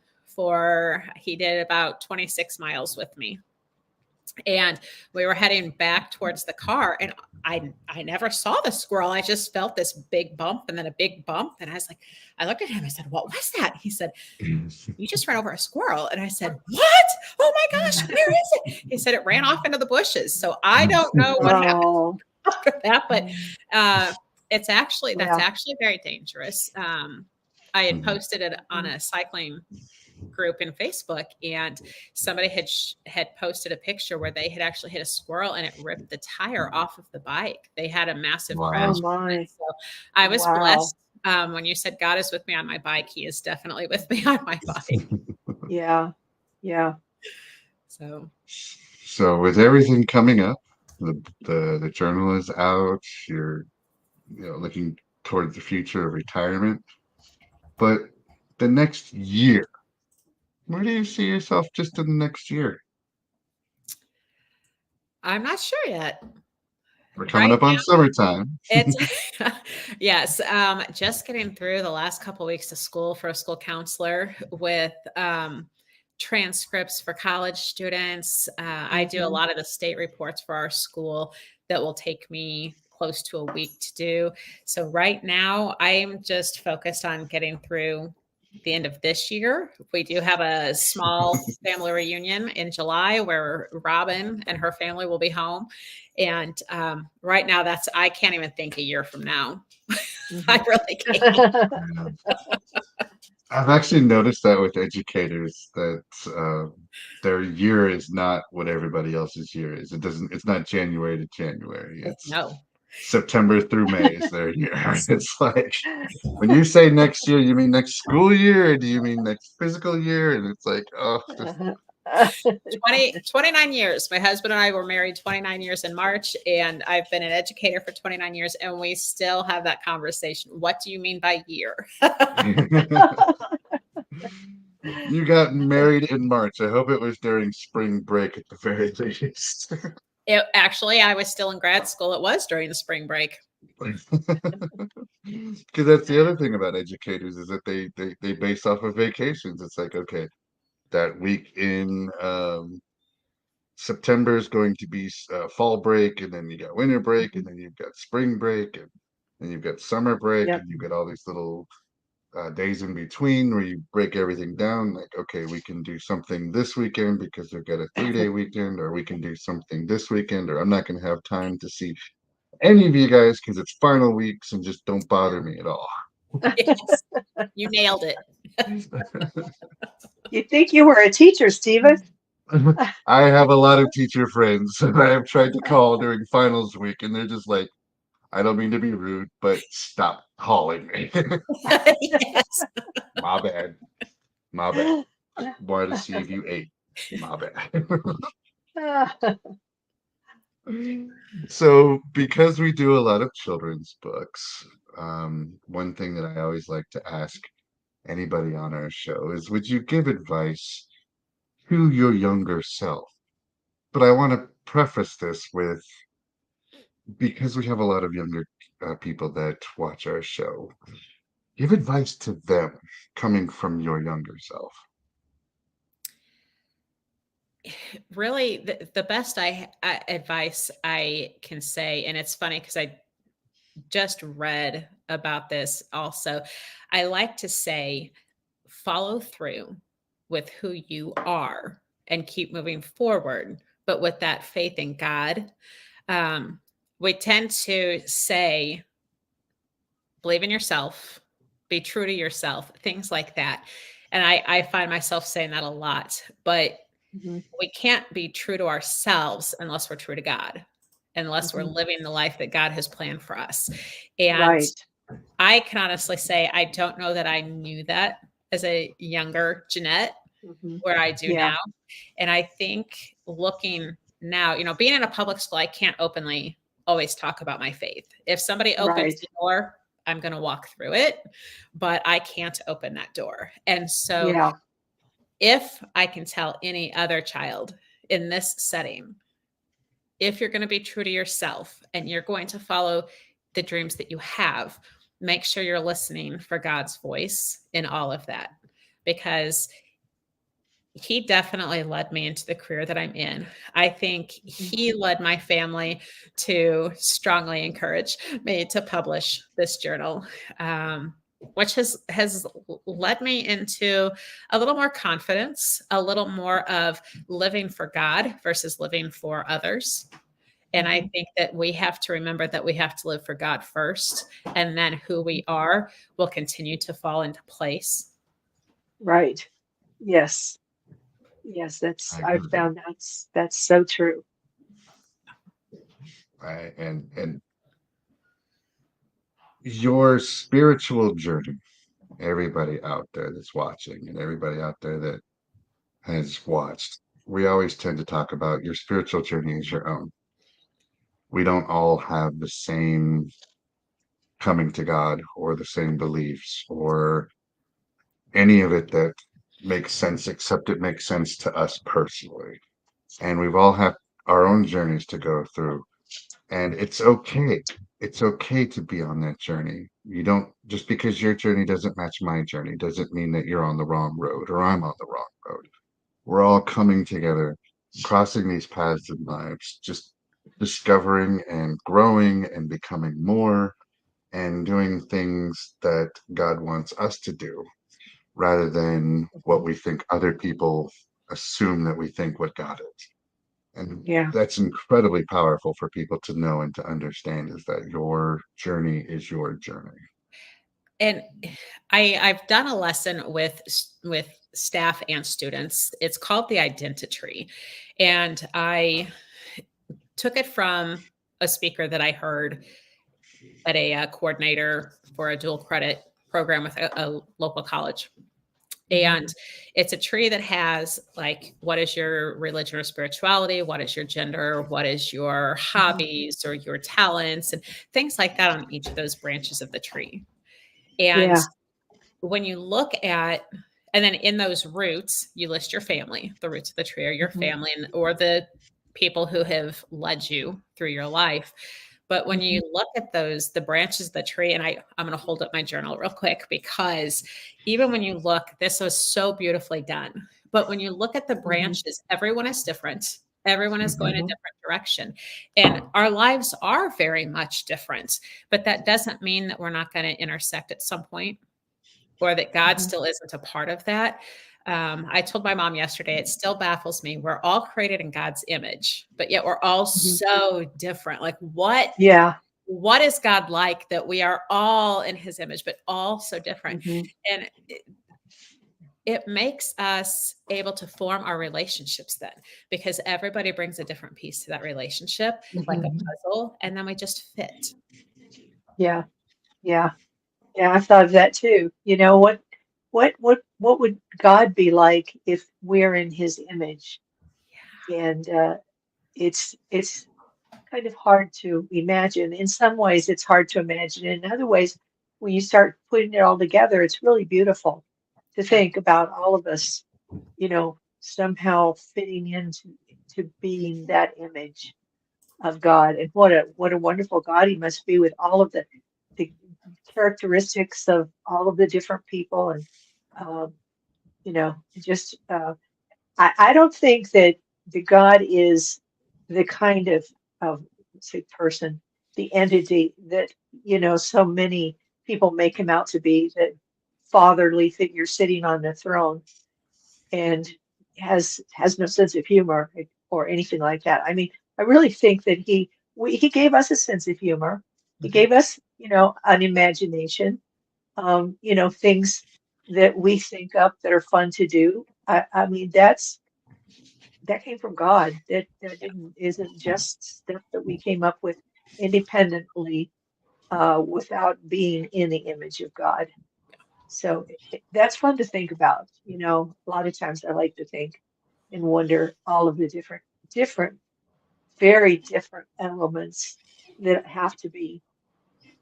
he did about 26 miles with me. And we were heading back towards the car, and I never saw the squirrel. I just felt this big bump and then a big bump. And I looked at him. I said, "What was that?" He said, "You just ran over a squirrel." And I said, "What? Oh my gosh, where is it?" He said, "It ran off into the bushes." So I don't know what happened after that, but that's actually very dangerous. I had posted it on a cycling group in Facebook, and somebody had posted a picture where they had actually hit a squirrel and it ripped the tire off of the bike. They had a massive crash. So I was blessed. When you said God is with me on my bike, he is definitely with me on my bike. Yeah. So with everything coming up, the journal is out, you're looking toward the future of retirement, but the next year, where do you see yourself just in the next year? I'm not sure yet. We're coming up on summertime. Yes. Just getting through the last couple of weeks of school for a school counselor with transcripts for college students. I do a lot of the state reports for our school that will take me close to a week to do. So right now I'm just focused on getting through the end of this year. We do have a small family reunion in July where Robin and her family will be home. And right now I can't even think a year from now. I really can't. I've actually noticed that with educators that their year is not what everybody else's year is. It's not January to January. It's September through May is their year. It's like, when you say next year, you mean next school year, or do you mean next physical year? And it's like, 29 years. My husband and I were married 29 years in March, and I've been an educator for 29 years, and we still have that conversation. What do you mean by year? You got married in March. I hope it was during spring break at the very least. Actually, I was still in grad school. It was during the spring break. Because that's the other thing about educators is that they base off of vacations. It's like, okay, that week in September is going to be fall break, and then you got winter break, and then you've got spring break, and then you've got summer break, and you've got all these little days in between where you break everything down. Like, okay, we can do something this weekend because we've got a 3-day weekend, or we can do something this weekend, or I'm not going to have time to see any of you guys because it's final weeks, and just don't bother me at all. Yes, you nailed it. You think you were a teacher, Stephen? I have a lot of teacher friends that I have tried to call during finals week, and they're just like, I don't mean to be rude, but stop calling me. Yes. My bad. My bad. Wanted to see if you ate. My bad. So, because we do a lot of children's books, one thing that I always like to ask anybody on our show is, would you give advice to your younger self? But I want to preface this with, because we have a lot of younger people that watch our show, give advice to them coming from your younger self. Really, the best advice I can say, and it's funny because I just read about this also. I like to say, follow through with who you are and keep moving forward, but with that faith in God. We tend to say, believe in yourself, be true to yourself, things like that. And I find myself saying that a lot, but Mhm, we can't be true to ourselves unless we're true to God, unless we're mhm. living the life that God has planned for us. And Right. I can honestly say, I don't know that I knew that as a younger Jeannette, Mhm. where I do Yeah. now. And I think looking now, being in a public school, I can't openly always talk about my faith. If somebody opens Right. the door, I'm going to walk through it, but I can't open that door. And so Yeah. if I can tell any other child in this setting, if you're going to be true to yourself and you're going to follow the dreams that you have, make sure you're listening for God's voice in all of that, because he definitely led me into the career that I'm in. I think Mhm. he led my family to strongly encourage me to publish this journal, which has led me into a little more confidence, a little more of living for God versus living for others. And I Mhm. think that we have to remember that we have to live for God first, and then who we are will continue to fall into place. Right. Yes. Yes, I I've agree. found that's so true. Right? And your spiritual journey, everybody out there that's watching and everybody out there that has watched, we always tend to talk about your spiritual journey is your own. We don't all have the same coming to God or the same beliefs or any of it that makes sense, except it makes sense to us personally. And we've all had our own journeys to go through. And it's okay. It's okay to be on that journey. You don't, just because your journey doesn't match my journey doesn't mean that you're on the wrong road or I'm on the wrong road. We're all coming together, crossing these paths in lives, just discovering and growing and becoming more and doing things that God wants us to do rather than what Mhm. we think other people assume that we think what God is. And Yeah. that's incredibly powerful for people to know and to understand, is that your journey is your journey. And I've done a lesson with staff and students. It's called the identity tree, and I took it from a speaker that I heard at a coordinator for a dual credit program with a local college. Mhm. And it's a tree that has, like, what is your religion or spirituality? What is your gender? What is your Mhm. hobbies or your talents? And things like that on each of those branches of the tree. And Yeah. when you look at, and then in those roots, you list your family. The roots of the tree are your Mhm. family or the people who have led you through your life. But when you Mhm. look at those, the branches of the tree, and I'm going to hold up my journal real quick, because even when you look, this was so beautifully done. But when you look at the Mhm. branches, everyone is different. Everyone is going a Mhm. different direction. And our lives are very much different. But that doesn't mean that we're not going to intersect at some point, or that God Mhm. still isn't a part of that. I told my mom yesterday, it still baffles me. We're all created in God's image, but yet we're all Mhm. so different. Like, Yeah. what is God like that we are all in his image, but all so different? Mhm. And it makes us able to form our relationships then, because everybody brings a different piece to that relationship, like a Mhm. puzzle, and then we just fit. Yeah, yeah, yeah. I thought of that too. You know, what would God be like if we're in His image? And it's kind of hard to imagine. In some ways, it's hard to imagine. In other ways, when you start putting it all together, it's really beautiful to Yeah. think about all of us, somehow fitting into being that image of God. And what a wonderful God He must be with all of the characteristics of all of the different people. And um, just I don't think that the God is the kind of say person, the entity that so many people make him out to be, that fatherly figure sitting on the throne and has no sense of humor or anything like that. I mean, I really think that he gave us a sense of humor. He Mhm. gave us an imagination, things that we think up that are fun to do. I mean, that came from God. That Yeah. didn't isn't just stuff that we came up with independently, without being in the image of God. So that's fun to think about. A lot of times I like to think and wonder all of the different, very different elements that have to be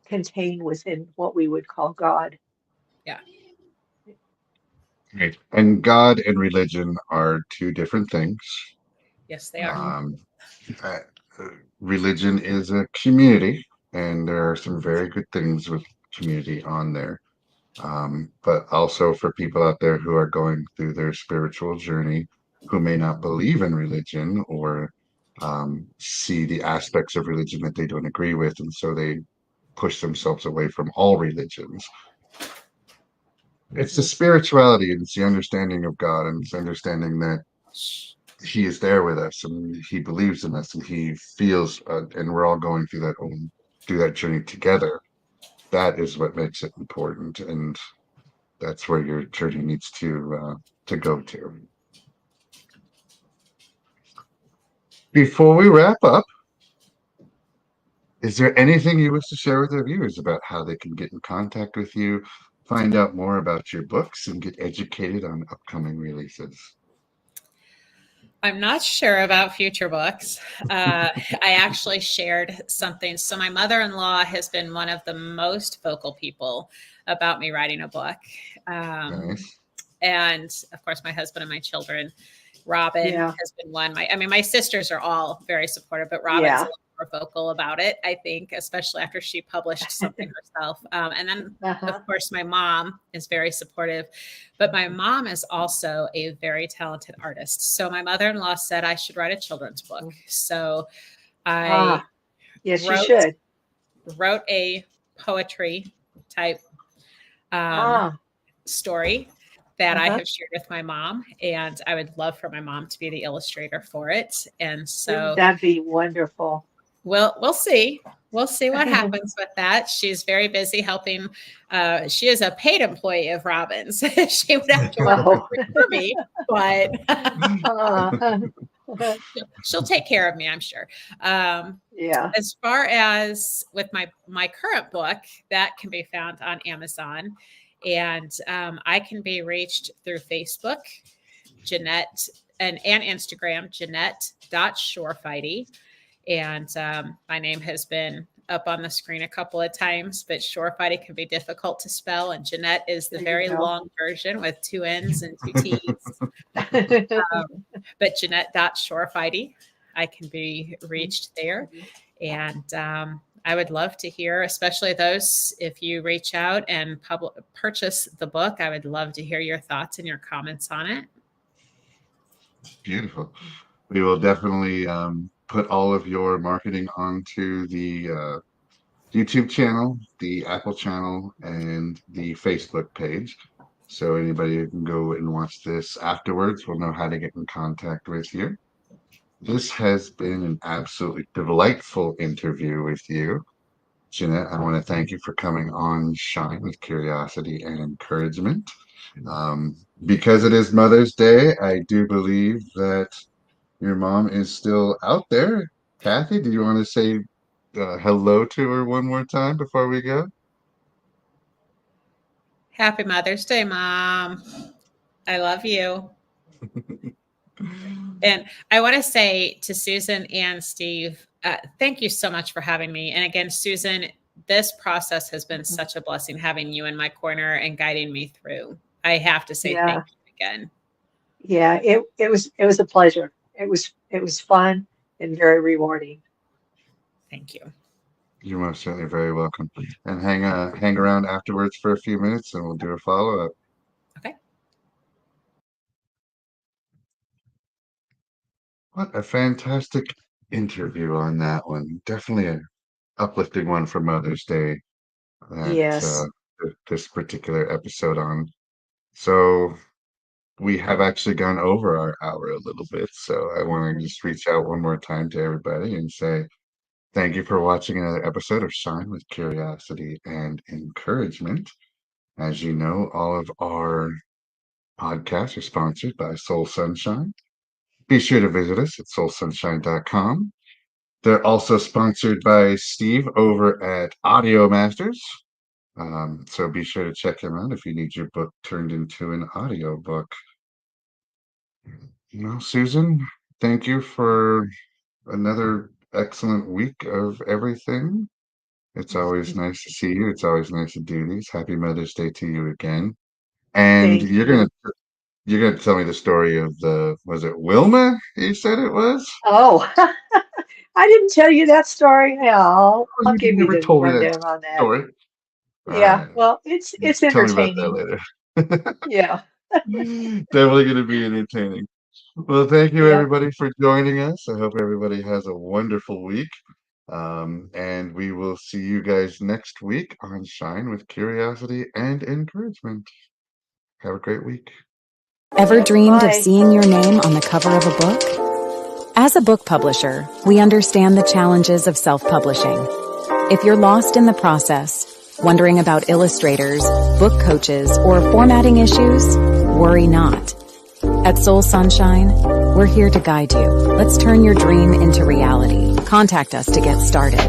contained within what we would call God. Yeah. Right. And God and religion are two different things. Yes, they are. Mhm. Um, uh, Religion is a community, and there are some very good things with community on there. But also for people out there who are going through their spiritual journey, who may not believe in religion or see the aspects of religion that they don't agree with, and so they push themselves away from all religions. It's the Mhm. spirituality and it's the understanding of God and it's understanding that He is there with us and He believes in us and He feels, and we're all going through that journey together. That is what makes it important, and that's where your journey needs to go to. Before we wrap up, is there anything you wish to share with our viewers about how they can get in contact with you, find out more about your books, and get educated on upcoming releases? I'm not sure about future books. I actually shared something. So, my mother in law has been one of the most vocal people about me writing a book. Um, Nice. and of course, my husband and my children. Robin Yeah, has been one. My sisters are all very supportive, but Robin's a yeah. little more vocal about it, I think, especially after she published something herself. And then, of Uh-huh. course, my mom is very supportive, but my mom is also a very talented artist. So my mother-in-law said I should write a children's book. So I Ah, yes, you wrote should. wrote a poetry type um, Ah, story that I uh-huh. have shared with my mom, and I would love for my mom to be the illustrator for it. And Wouldn't so that be wonderful? we'll see. We'll see what happens with that. She's very busy helping. She is a paid employee of Robin's. She would have to work Oh, for me, but uh, she'll take care of me, I'm sure. Um, yeah. as far as with my current book, that can be found on Amazon, and I can be reached through Facebook, Jeannette, and Instagram, Jeannette.Schorfheide. And my name has been up on the screen a couple of times, but Schorfheide can be difficult to spell, and Jeannette is the There you very go. long version with two N's and two T's. But Jeannette.Schorfheide, I can be reached there. And I would love to hear, especially those, if you reach out and purchase the book, I would love to hear your thoughts and your comments on it. Beautiful. We will definitely put all of your marketing onto the YouTube channel, the Apple channel, and the Facebook page. So anybody who can go and watch this afterwards will know how to get in contact with you. This has been an absolutely delightful interview with you. Jeanette, I want to thank you for coming on Shine with Curiosity and Encouragement. Because it is Mother's Day, I do believe that your mom is still out there. Kathy, do you want to say hello to her one more time before we go? Happy Mother's Day, Mom. I love you. And I want to say to Susan and Steve, thank you so much for having me. And again, Susan, this process has been such a blessing having you in my corner and guiding me through. I have to say Yeah, thank you again. yeah, it was a pleasure. It was fun and very rewarding. Thank you. You're most certainly very welcome. And hang around afterwards for a few minutes and we'll do a follow-up. Okay. What a fantastic interview on that one. Definitely an uplifting one for Mother's Day that Yes, this particular episode on. So we have actually gone over our hour a little bit. So I want to just reach out one more time to everybody and say thank you for watching another episode of Shine with Curiosity and Encouragement. As you know, all of our podcasts are sponsored by Soul Sunshine. Be sure to visit us at soulsunshine.com. They're also sponsored by Steve over at Audio Masters. So be sure to check him out if you need your book turned into an audio book. Well, Susan, thank you for another excellent week of everything. It's always nice to see you. It's always nice to do these. Happy Mother's Day to you again. And thank you. you're gonna tell me the story of was it Wilma you said it was? Oh, I didn't tell you that story. Yeah, Oh, I'll you give you never the told me that rundown on that. story. All Yeah, right. well, it's Tell me about that entertaining. later. Yeah, Definitely gonna be entertaining. Well, thank you yeah. everybody for joining us. I hope everybody has a wonderful week. And we will see you guys next week on Shine with Curiosity and Encouragement. Have a great week. Ever Yep. dreamed of Bye. seeing your name on the cover of a book? As a book publisher, we understand the challenges of self-publishing. If you're lost in the process, wondering about illustrators, book coaches, or formatting issues, worry not. At Soul Sunshine, we're here to guide you. Let's turn your dream into reality. Contact us to get started.